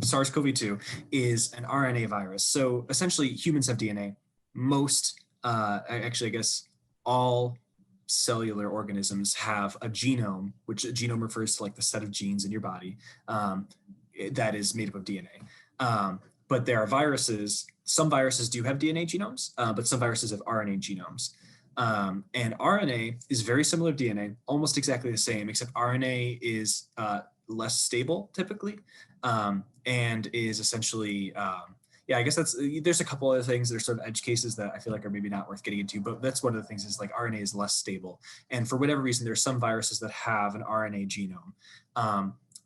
SARS-CoV-2 is an RNA virus. So essentially humans have DNA. Most, actually, I guess all cellular organisms have a genome, which a genome refers to like the set of genes in your body that is made up of DNA. But there are viruses. Some viruses do have DNA genomes, but some viruses have RNA genomes. And RNA is very similar to DNA, almost exactly the same, except RNA is less stable typically, and is essentially, I guess there's a couple other things that are sort of edge cases that I feel like are maybe not worth getting into, but that's one of the things is like RNA is less stable. And for whatever reason, there's some viruses that have an RNA genome.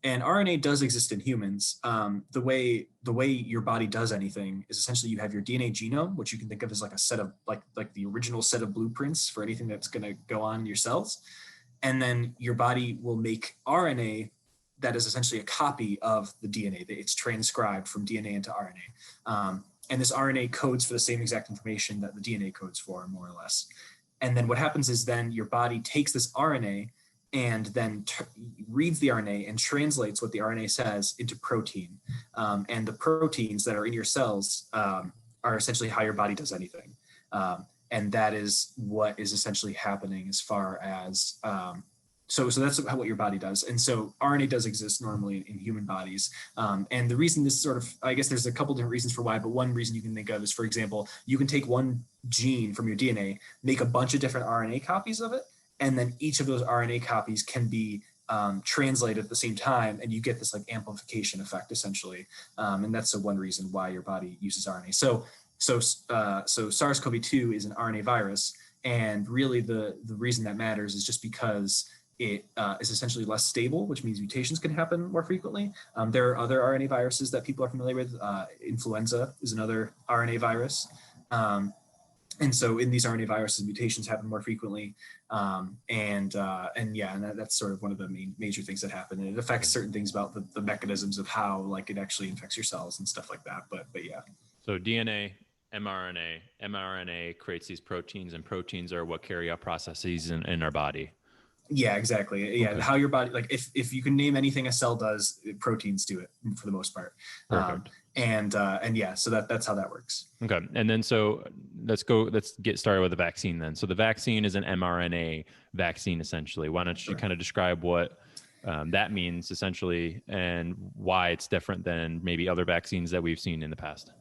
And RNA does exist in humans. The way your body does anything is essentially you have your DNA genome, which you can think of as like a set of like the original set of blueprints for anything that's going to go on in your cells. And then your body will make RNA that is essentially a copy of the DNA. It's transcribed from DNA into RNA. And this RNA codes for the same exact information that the DNA codes for, more or less. And then what happens is then your body takes this RNA and then reads the RNA and translates what the RNA says into protein. And the proteins that are in your cells are essentially how your body does anything. And that is what is essentially happening as far as, so that's what your body does. And so RNA does exist normally in human bodies. And the reason this sort of, I guess there's a couple different reasons for why, but one reason you can think of is, for example, you can take one gene from your DNA, make a bunch of different RNA copies of it, and then each of those RNA copies can be translated at the same time, and you get this like amplification effect essentially. And that's the one reason why your body uses RNA. So SARS-CoV-2 is an RNA virus, and really the reason that matters is just because it is essentially less stable, which means mutations can happen more frequently. There are other RNA viruses that people are familiar with. Influenza is another RNA virus. And so in these RNA viruses, mutations happen more frequently. And that's sort of one of the major things that happen. And it affects certain things about the mechanisms of how like it actually infects your cells and stuff like that. But yeah. So DNA, mRNA creates these proteins, and proteins are what carry out processes in our body. Yeah, exactly. Yeah, okay. How your body, like if you can name anything a cell does, proteins do it for the most part. Perfect. So that's how that works. Okay. And then so let's get started with the vaccine then. So the vaccine is an mRNA vaccine essentially. Why don't you kind of describe what that means essentially and why it's different than maybe other vaccines that we've seen in the past?